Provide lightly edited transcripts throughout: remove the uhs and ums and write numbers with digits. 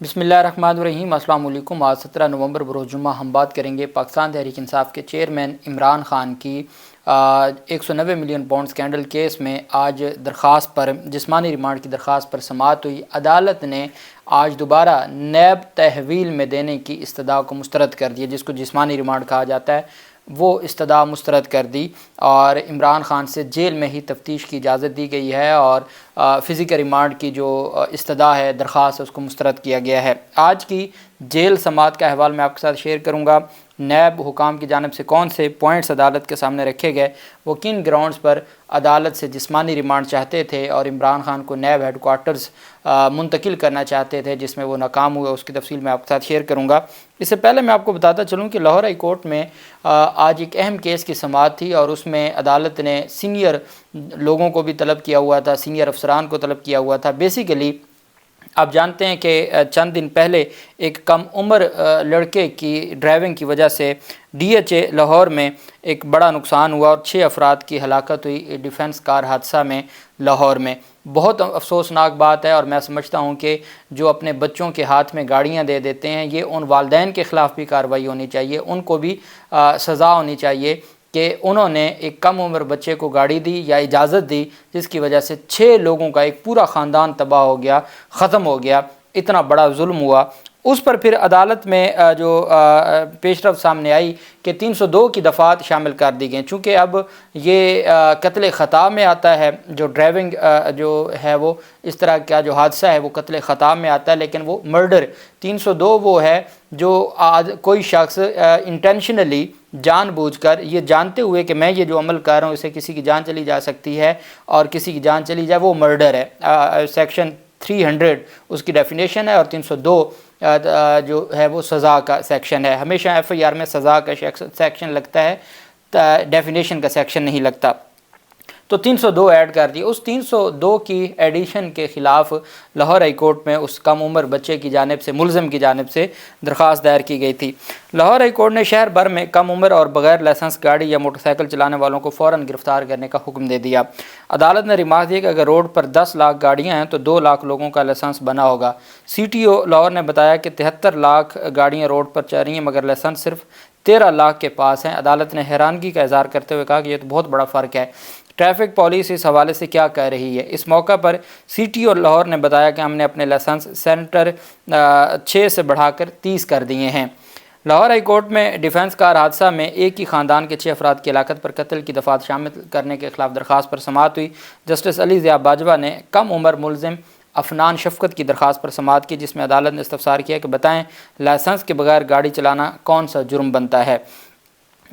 بسم اللہ الرحمن الرحیم۔ السلام علیکم۔ آج 17 نومبر بروز جمعہ ہم بات کریں گے پاکستان تحریک انصاف کے چیئرمین عمران خان کی 190 ملین پاؤنڈ اسکینڈل کیس میں آج درخواست پر جسمانی ریمانڈ کی درخواست پر سماعت ہوئی۔ عدالت نے آج دوبارہ نیب تحویل میں دینے کی استدعا کو مسترد کر دیا، جس کو جسمانی ریمانڈ کہا جاتا ہے، وہ استدعا مسترد کر دی اور عمران خان سے جیل میں ہی تفتیش کی اجازت دی گئی ہے اور فزیکل ریمانڈ کی جو استدعا ہے، درخواست ہے، اس کو مسترد کیا گیا ہے۔ آج کی جیل سماعت کا احوال میں آپ کے ساتھ شیئر کروں گا۔ نیب حکام کی جانب سے کون سے پوائنٹس عدالت کے سامنے رکھے گئے، وہ کن گراؤنڈز پر عدالت سے جسمانی ریمانڈ چاہتے تھے اور عمران خان کو نیب ہیڈ کوارٹرز منتقل کرنا چاہتے تھے، جس میں وہ ناکام ہوئے، اس کی تفصیل میں آپ کے ساتھ شیئر کروں گا۔ اس سے پہلے میں آپ کو بتاتا چلوں کہ لاہور ہائی کورٹ میں آج ایک اہم کیس کی سماعت تھی اور اس میں عدالت نے سینئر لوگوں کو بھی طلب کیا ہوا تھا، سینئر افسران کو طلب کیا ہوا تھا۔ بیسیکلی آپ جانتے ہیں کہ چند دن پہلے ایک کم عمر لڑکے کی ڈرائیونگ کی وجہ سے DHA لاہور میں ایک بڑا نقصان ہوا اور 6 افراد کی ہلاکت ہوئی ڈیفنس کار حادثہ میں لاہور میں۔ بہت افسوسناک بات ہے اور میں سمجھتا ہوں کہ جو اپنے بچوں کے ہاتھ میں گاڑیاں دے دیتے ہیں، یہ ان والدین کے خلاف بھی کارروائی ہونی چاہیے، ان کو بھی سزا ہونی چاہیے کہ انہوں نے ایک کم عمر بچے کو گاڑی دی یا اجازت دی، جس کی وجہ سے 6 لوگوں کا ایک پورا خاندان تباہ ہو گیا، ختم ہو گیا، اتنا بڑا ظلم ہوا۔ اس پر پھر عدالت میں جو پیش رفت سامنے آئی کہ 302 کی دفعات شامل کر دی گئیں، چونکہ اب یہ قتل خطا میں آتا ہے، جو ڈرائیونگ جو ہے وہ اس طرح کا جو حادثہ ہے وہ قتل خطا میں آتا ہے، لیکن وہ مرڈر 302 وہ ہے جو کوئی شخص انٹینشنلی جان بوجھ کر یہ جانتے ہوئے کہ میں یہ جو عمل کر رہا ہوں اس سے کسی کی جان چلی جا سکتی ہے اور کسی کی جان چلی جائے، وہ مرڈر ہے۔ سیکشن 300 اس کی ڈیفینیشن ہے اور 302 جو ہے وہ سزا کا سیکشن ہے۔ ہمیشہ FIR میں سزا کا سیکشن لگتا ہے، ڈیفینیشن کا سیکشن نہیں لگتا، تو 302 ایڈ کر دی۔ اس 302 کی ایڈیشن کے خلاف لاہور ہائی کورٹ میں اس کم عمر بچے کی جانب سے، ملزم کی جانب سے درخواست دائر کی گئی تھی۔ لاہور ہائی کورٹ نے شہر بھر میں کم عمر اور بغیر لائسنس گاڑی یا موٹر سائیکل چلانے والوں کو فوراً گرفتار کرنے کا حکم دے دیا۔ عدالت نے ریمارک دیا کہ اگر روڈ پر 10 لاکھ گاڑیاں ہیں تو 2 لاکھ لوگوں کا لائسنس بنا ہوگا۔ CTO لاہور نے بتایا کہ 73 لاکھ گاڑیاں روڈ پر چل رہی ہیں مگر لائسنس صرف 13 لاکھ کے پاس ہیں۔ عدالت نے حیرانگی کا اظہار کرتے ہوئے کہا کہ یہ تو بہت بڑا فرق ہے، ٹریفک پالیسی اس حوالے سے کیا کہہ رہی ہے۔ اس موقع پر CTO لاہور نے بتایا کہ ہم نے اپنے لائسنس سینٹر 6 سے بڑھا کر 30 کر دیے ہیں۔ لاہور ہائی کورٹ میں ڈیفنس کار حادثہ میں ایک ہی خاندان کے 6 افراد کی ہلاکت پر قتل کی دفعات شامل کرنے کے خلاف درخواست پر سماعت ہوئی۔ جسٹس علی ضیاء باجوہ نے کم عمر ملزم افنان شفقت کی درخواست پر سماعت کی، جس میں عدالت نے استفسار کیا کہ بتائیں لائسنس کے بغیر گاڑی چلانا کون سا جرم بنتا ہے۔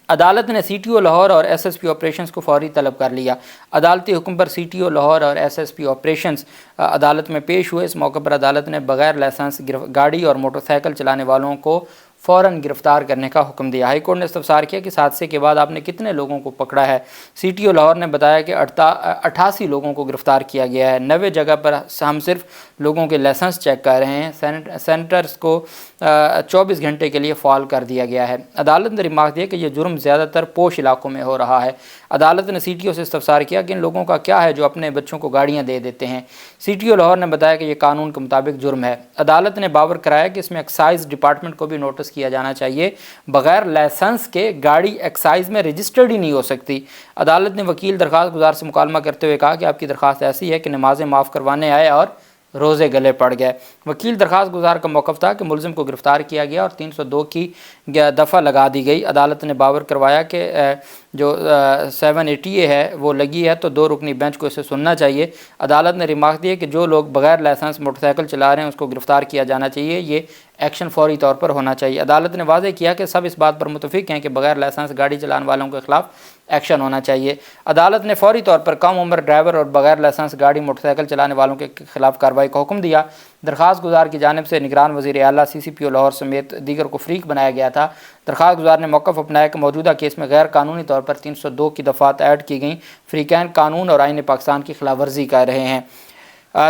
عدالت نے CTO لاہور اور SSP آپریشنز کو فوری طلب کر لیا۔ عدالتی حکم پر CTO لاہور اور SSP آپریشنز عدالت میں پیش ہوئے۔ اس موقع پر عدالت نے بغیر لائسنس گاڑی اور موٹر سائیکل چلانے والوں کو فوراً گرفتار کرنے کا حکم دیا۔ ہائی کورٹ نے استفسار کیا کہ اس حادثے کے بعد آپ نے کتنے لوگوں کو پکڑا ہے۔ CTO لاہور نے بتایا کہ 88 لوگوں کو گرفتار کیا گیا ہے، 90 جگہ پر ہم صرف لوگوں کے لائسنس چیک کر رہے ہیں، سینٹرز کو 24 گھنٹے کے لیے فعال کر دیا گیا ہے۔ عدالت نے ریمارک دیا کہ یہ جرم زیادہ تر پوش علاقوں میں ہو رہا ہے۔ عدالت نے CTO سے استفسار کیا کہ ان لوگوں کا کیا ہے جو اپنے بچوں کو گاڑیاں دے دیتے ہیں۔ CTO لاہور نے بتایا کہ یہ قانون کے مطابق جرم ہے۔ عدالت نے باور کرایا کہ اس میں ایکسائز ڈپارٹمنٹ کو بھی نوٹس کیا جانا چاہیے، بغیر لائسنس کے گاڑی ایکسائز میں رجسٹرڈ ہی نہیں ہو سکتی۔ عدالت نے وکیل درخواست گزار سے مکالمہ کرتے ہوئے کہا کہ آپ کی درخواست ایسی ہے کہ نمازیں معاف کروانے آئے اور روزے گلے پڑ گئے۔ وکیل درخواست گزار کا موقف تھا کہ ملزم کو گرفتار کیا گیا اور 302 کی دفعہ لگا دی گئی۔ عدالت نے باور کروایا کہ جو 780A ہے وہ لگی ہے تو 2 رکنی بینچ کو اسے سننا چاہیے۔ عدالت نے ریمارک دیا کہ جو لوگ بغیر لائسنس موٹر سائیکل چلا رہے ہیں اس کو گرفتار کیا جانا چاہیے، یہ ایکشن فوری طور پر ہونا چاہیے۔ عدالت نے واضح کیا کہ سب اس بات پر متفق ہیں کہ بغیر لائسنس گاڑی چلانے والوں کے خلاف ایکشن ہونا چاہیے۔ عدالت نے فوری طور پر کم عمر ڈرائیور اور بغیر لائسنس گاڑی موٹر سائیکل چلانے والوں کے خلاف کارروائی کا حکم دیا۔ درخواست گزار کی جانب سے نگران وزیر اعلیٰ CCPO لاہور سمیت دیگر کو فریق بنایا گیا تھا۔ درخواست گزار نے موقف اپنایا کہ موجودہ کیس میں غیر قانونی طور پر 302 کی دفعات ایڈ کی گئیں، فریقین قانون اور آئین پاکستان کی خلاف ورزی کر رہے ہیں۔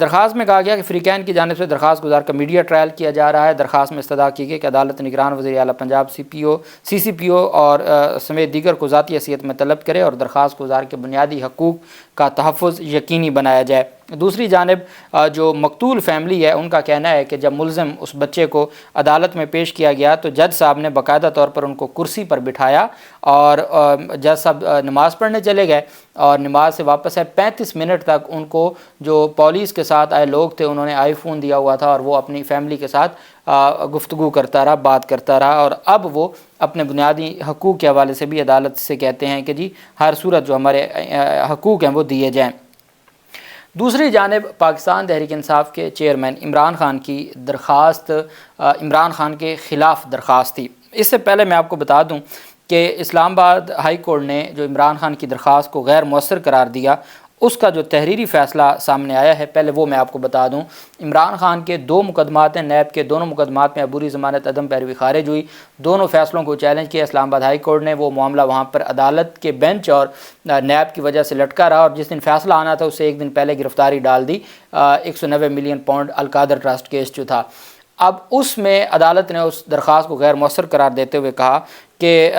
درخواست میں کہا گیا کہ فریقین کی جانب سے درخواست گزار کا میڈیا ٹرائل کیا جا رہا ہے۔ درخواست میں استدعا کی گئی کہ عدالت نگران وزیر اعلیٰ پنجاب CCPO اور سمیت دیگر کو ذاتی حیثیت میں طلب کرے اور درخواست گزار کے بنیادی حقوق کا تحفظ یقینی بنایا جائے۔ دوسری جانب جو مقتول فیملی ہے ان کا کہنا ہے کہ جب ملزم اس بچے کو عدالت میں پیش کیا گیا تو جج صاحب نے باقاعدہ طور پر ان کو کرسی پر بٹھایا اور جج صاحب نماز پڑھنے چلے گئے اور نماز سے واپس آئے 35 منٹ تک ان کو جو پولیس کے ساتھ آئے لوگ تھے انہوں نے آئی فون دیا ہوا تھا اور وہ اپنی فیملی کے ساتھ گفتگو کرتا رہا، بات کرتا رہا، اور اب وہ اپنے بنیادی حقوق کے حوالے سے بھی عدالت سے کہتے ہیں کہ جی ہر صورت جو ہمارے حقوق ہیں وہ دیے جائیں۔ دوسری جانب پاکستان تحریک انصاف کے چیئرمین عمران خان کی درخواست عمران خان کے خلاف درخواست تھی۔ اس سے پہلے میں آپ کو بتا دوں کہ اسلام آباد ہائی کورٹ نے جو عمران خان کی درخواست کو غیر مؤثر قرار دیا، اس کا جو تحریری فیصلہ سامنے آیا ہے پہلے وہ میں آپ کو بتا دوں۔ عمران خان کے 2 مقدمات ہیں، نیب کے دونوں مقدمات میں عبوری ضمانت عدم پیروی خارج ہوئی، دونوں فیصلوں کو چیلنج کیا اسلام آباد ہائی کورٹ نے۔ وہ معاملہ وہاں پر عدالت کے بینچ اور نیب کی وجہ سے لٹکا رہا اور جس دن فیصلہ آنا تھا اس سے ایک دن پہلے گرفتاری ڈال دی 190 ملین پاؤنڈ القادر ٹرسٹ کیس جو تھا۔ اب اس میں عدالت نے اس درخواست کو غیر مؤثر قرار دیتے ہوئے کہا کہ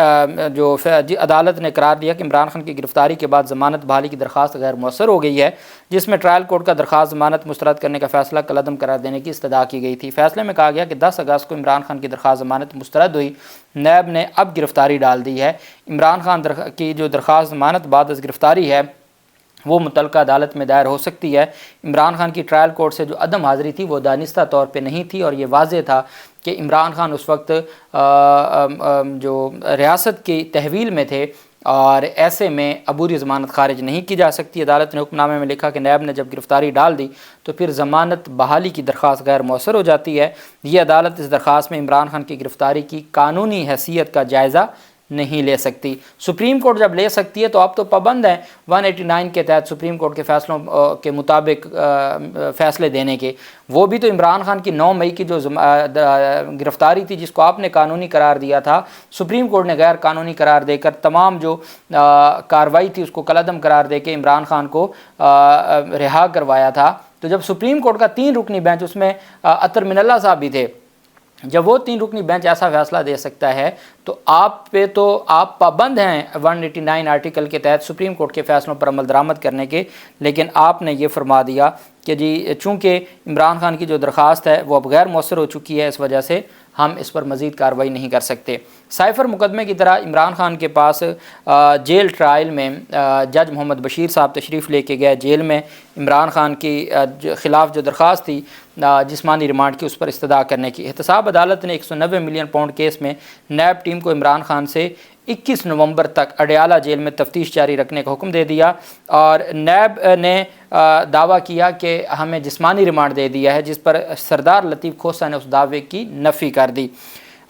عدالت نے قرار دیا کہ عمران خان کی گرفتاری کے بعد ضمانت بحالی کی درخواست غیر مؤثر ہو گئی ہے، جس میں ٹرائل کورٹ کا درخواست ضمانت مسترد کرنے کا فیصلہ کالعدم قرار دینے کی استدعا کی گئی تھی۔ فیصلے میں کہا گیا کہ 10 اگست کو عمران خان کی درخواست ضمانت مسترد ہوئی، نیب نے اب گرفتاری ڈال دی ہے۔ عمران خان کی جو درخواست ضمانت بعد از گرفتاری ہے وہ متعلقہ عدالت میں دائر ہو سکتی ہے۔ عمران خان کی ٹرائل کورٹ سے جو عدم حاضری تھی وہ دانستہ طور پہ نہیں تھی اور یہ واضح تھا کہ عمران خان اس وقت جو ریاست کی تحویل میں تھے اور ایسے میں عبوری ضمانت خارج نہیں کی جا سکتی۔ عدالت نے حکم نامے میں لکھا کہ نیب نے جب گرفتاری ڈال دی تو پھر ضمانت بحالی کی درخواست غیر مؤثر ہو جاتی ہے۔ یہ عدالت اس درخواست میں عمران خان کی گرفتاری کی قانونی حیثیت کا جائزہ نہیں لے سکتی۔ سپریم کورٹ جب لے سکتی ہے تو اب تو پابند ہیں 189 کے تحت سپریم کورٹ کے فیصلوں کے مطابق فیصلے دینے کے۔ وہ بھی تو عمران خان کی 9 مئی کی جو گرفتاری تھی جس کو آپ نے قانونی قرار دیا تھا، سپریم کورٹ نے غیر قانونی قرار دے کر تمام جو کارروائی تھی اس کو کالعدم قرار دے کے عمران خان کو رہا کروایا تھا۔ تو جب سپریم کورٹ کا 3 رکنی بینچ، اس میں اطہر من اللہ صاحب بھی تھے، جب وہ 3 رکنی بینچ ایسا فیصلہ دے سکتا ہے تو آپ پابند ہیں 189 آرٹیکل کے تحت سپریم کورٹ کے فیصلوں پر عمل درآمد کرنے کے، لیکن آپ نے یہ فرما دیا کہ جی چونکہ عمران خان کی جو درخواست ہے وہ اب غیر مؤثر ہو چکی ہے، اس وجہ سے ہم اس پر مزید کارروائی نہیں کر سکتے۔ سائفر مقدمے کی طرح عمران خان کے پاس جیل ٹرائل میں جج محمد بشیر صاحب تشریف لے کے گئے جیل میں، عمران خان کی خلاف جو درخواست تھی جسمانی ریمانڈ کی اس پر استدعا کرنے کی۔ احتساب عدالت نے 190 ملین پاؤنڈ کیس میں نیب ٹیم کو عمران خان سے 21 نومبر تک اڈیالہ جیل میں تفتیش جاری رکھنے کا حکم دے دیا اور نیب نے دعویٰ کیا کہ ہمیں جسمانی ریمانڈ دے دیا ہے، جس پر سردار لطیف کھوسہ نے اس دعوے کی نفی کر دی۔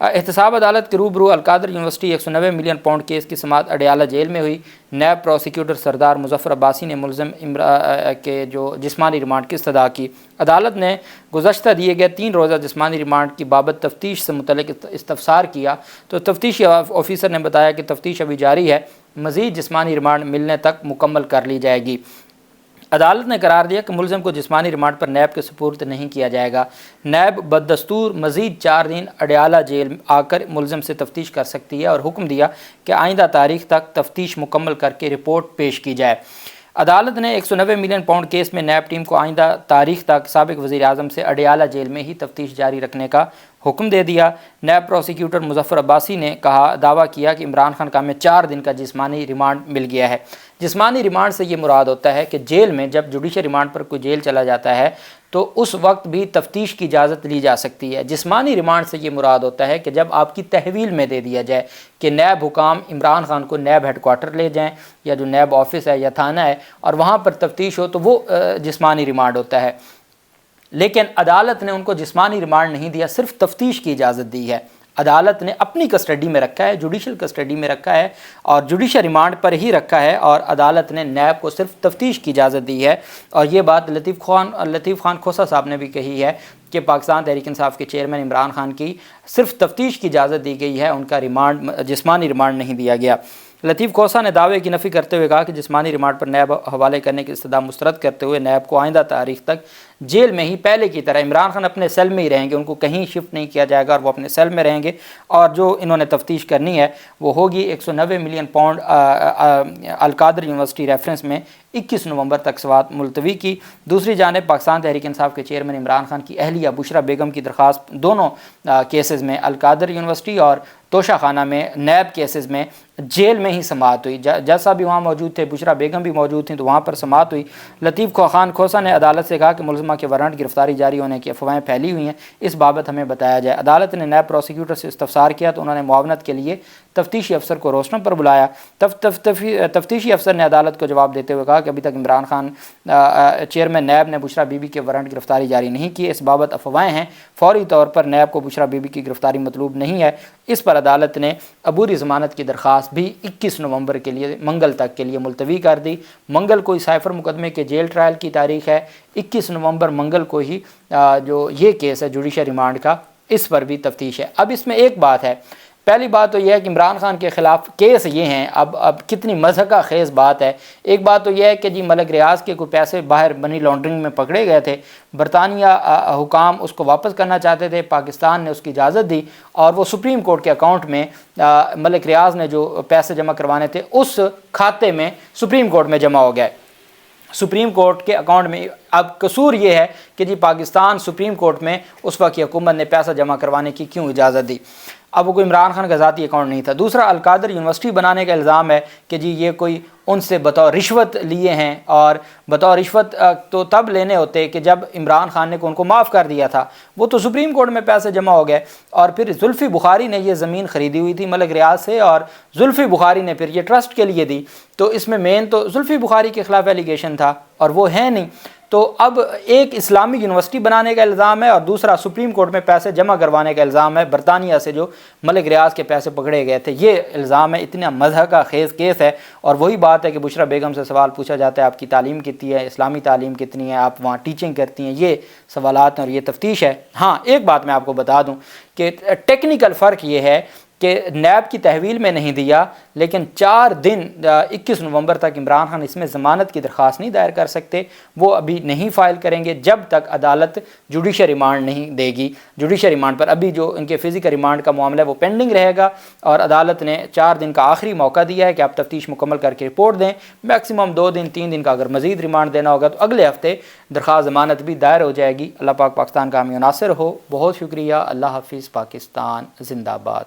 احتساب عدالت کے روبرو القادر یونیورسٹی 190 ملین پاؤنڈ کیس کی سماعت اڈیالہ جیل میں ہوئی۔ نیب پروسیکیوٹر سردار مظفر عباسی نے ملزم کے جو جسمانی ریمانڈ کی استدعا کی۔ عدالت نے گزشتہ دیے گئے 3 روزہ جسمانی ریمانڈ کی بابت تفتیش سے متعلق استفسار کیا تو تفتیشی آفیسر نے بتایا کہ تفتیش ابھی جاری ہے، مزید جسمانی ریمانڈ ملنے تک مکمل کر لی جائے گی۔ عدالت نے قرار دیا کہ ملزم کو جسمانی ریمانڈ پر نیب کے سپرد نہیں کیا جائے گا۔ نیب بدستور مزید 4 دن اڈیالہ جیل آ کر ملزم سے تفتیش کر سکتی ہے اور حکم دیا کہ آئندہ تاریخ تک تفتیش مکمل کر کے رپورٹ پیش کی جائے۔ عدالت نے 190 ملین پاؤنڈ کیس میں نیب ٹیم کو آئندہ تاریخ تک سابق وزیر اعظم سے اڈیالہ جیل میں ہی تفتیش جاری رکھنے کا حکم دے دیا۔ نیب پروسیکیوٹر مظفر عباسی نے دعویٰ کیا کہ عمران خان کا ہمیں 4 دن کا جسمانی ریمانڈ مل گیا ہے۔ جسمانی ریمانڈ سے یہ مراد ہوتا ہے کہ جیل میں جب جوڈیشل ریمانڈ پر کوئی جیل چلا جاتا ہے تو اس وقت بھی تفتیش کی اجازت لی جا سکتی ہے۔ جسمانی ریمانڈ سے یہ مراد ہوتا ہے کہ جب آپ کی تحویل میں دے دیا جائے کہ نیب حکام عمران خان کو نیب ہیڈ کوارٹر لے جائیں یا جو نیب آفس ہے یا تھانہ ہے اور وہاں پر تفتیش ہو تو وہ جسمانی ریمانڈ ہوتا ہے۔ لیکن عدالت نے ان کو جسمانی ریمانڈ نہیں دیا، صرف تفتیش کی اجازت دی ہے۔ عدالت نے اپنی کسٹڈی میں رکھا ہے، جوڈیشل کسٹڈی میں رکھا ہے اور جوڈیشل ریمانڈ پر ہی رکھا ہے اور عدالت نے نیب کو صرف تفتیش کی اجازت دی ہے۔ اور یہ بات لطیف خان کھوسہ صاحب نے بھی کہی ہے کہ پاکستان تحریک انصاف کے چیئرمین عمران خان کی صرف تفتیش کی اجازت دی گئی ہے، ان کا جسمانی ریمانڈ نہیں دیا گیا۔ لطیف کھوسہ نے دعوے کی نفی کرتے ہوئے کہا کہ جسمانی ریمانڈ پر نیب حوالے کرنے کی استدعا مسترد کرتے ہوئے نیب کو آئندہ تاریخ تک جیل میں ہی پہلے کی طرح عمران خان اپنے سیل میں ہی رہیں گے، ان کو کہیں شفٹ نہیں کیا جائے گا اور وہ اپنے سیل میں رہیں گے، اور جو انہوں نے تفتیش کرنی ہے وہ ہوگی 190 ملین پاؤنڈ القادر یونیورسٹی ریفرنس میں 21 نومبر تک سوات ملتوی کی۔ دوسری جانب پاکستان تحریک انصاف کے چیئرمین عمران خان کی اہلیہ بشرا بیگم کی درخواست دونوں کیسز میں القادر یونیورسٹی اور توشہ خانہ میں نیب کیسز میں جیل میں ہی سماعت ہوئی۔ جج صاحب بھی وہاں موجود تھے، بشرا بیگم بھی موجود تھیں، تو وہاں پر سماعت ہوئی۔ لطیف خان کھوسہ نے عدالت سے کہا کہ ملزمہ کے وارنٹ گرفتاری جاری ہونے کی افواہیں پھیلی ہوئی ہیں، اس بابت ہمیں بتایا جائے۔ عدالت نے نیب پروسیکیوٹر سے استفسار کیا تو انہوں نے معاونت کے لیے تفتیشی افسر کو روشنم پر بلایا۔ تفتیشی افسر نے عدالت کو جواب دیتے ہوئے کہا کہ ابھی تک عمران خان چیئرمین نیب نے بشرا بی بی کے وارنٹ گرفتاری جاری نہیں کی، اس بابت افواہیں ہیں، فوری طور پر نیب کو بشرا بی بی کی گرفتاری مطلوب نہیں ہے۔ اس پر عدالت نے عبوری ضمانت کی درخواست بھی 21 نومبر کے لیے منگل تک کے لیے ملتوی کر دی۔ منگل کو سائفر مقدمے کے جیل ٹرائل کی تاریخ ہے، 21 نومبر منگل کو ہی جو یہ کیس ہے جوڈیشل ریمانڈ کا، اس پر بھی تفتیش ہے۔ اب اس میں ایک بات ہے، پہلی بات تو یہ ہے کہ عمران خان کے خلاف کیس یہ ہیں، اب کتنی مضحکہ خیز بات ہے۔ ایک بات تو یہ ہے کہ جی ملک ریاض کے کوئی پیسے باہر منی لانڈرنگ میں پکڑے گئے تھے، برطانیہ حکام اس کو واپس کرنا چاہتے تھے، پاکستان نے اس کی اجازت دی، اور وہ سپریم کورٹ کے اکاؤنٹ میں ملک ریاض نے جو پیسے جمع کروانے تھے اس کھاتے میں سپریم کورٹ میں جمع ہو گئے، سپریم کورٹ کے اکاؤنٹ میں۔ اب قصور یہ ہے کہ جی پاکستان سپریم کورٹ میں اس وقت کی حکومت نے پیسہ جمع کروانے کی کیوں اجازت دی؟ اب وہ کوئی عمران خان کا ذاتی اکاؤنٹ نہیں تھا۔ دوسرا، القادر یونیورسٹی بنانے کا الزام ہے کہ جی یہ کوئی ان سے بطور رشوت لیے ہیں، اور بطور رشوت تو تب لینے ہوتے کہ جب عمران خان نے ان کو معاف کر دیا تھا، وہ تو سپریم کورٹ میں پیسے جمع ہو گئے۔ اور پھر زلفی بخاری نے یہ زمین خریدی ہوئی تھی ملک ریاض سے، اور زلفی بخاری نے پھر یہ ٹرسٹ کے لیے دی، تو اس میں مین تو زلفی بخاری کے خلاف ایلیگیشن تھا، اور وہ ہے نہیں۔ تو اب ایک اسلامی یونیورسٹی بنانے کا الزام ہے، اور دوسرا سپریم کورٹ میں پیسے جمع کروانے کا الزام ہے، برطانیہ سے جو ملک ریاض کے پیسے پکڑے گئے تھے، یہ الزام ہے۔ اتنا مضحکہ خیز کیس ہے، اور وہی بات ہے کہ بشرا بیگم سے سوال پوچھا جاتا ہے آپ کی تعلیم کتنی ہے، اسلامی تعلیم کتنی ہے، آپ وہاں ٹیچنگ کرتی ہیں، یہ سوالات ہیں اور یہ تفتیش ہے۔ ہاں ایک بات میں آپ کو بتا دوں کہ ٹیکنیکل فرق یہ ہے کہ نیب کی تحویل میں نہیں دیا، لیکن 4 دن 21 نومبر تک عمران خان اس میں ضمانت کی درخواست نہیں دائر کر سکتے، وہ ابھی نہیں فائل کریں گے جب تک عدالت جوڈیشل ریمانڈ نہیں دے گی۔ جوڈیشل ریمانڈ پر ابھی جو ان کے فزیکل ریمانڈ کا معاملہ ہے وہ پینڈنگ رہے گا، اور عدالت نے 4 دن کا آخری موقع دیا ہے کہ آپ تفتیش مکمل کر کے رپورٹ دیں، میکسیمم 2 دن 3 دن کا اگر مزید ریمانڈ دینا ہوگا تو اگلے ہفتے درخواست ضمانت بھی دائر ہو جائے گی۔ اللہ پاک پاکستان کا حامی و ناصر ہو۔ بہت شکریہ۔ اللہ حافظ۔ پاکستان زندہ باد۔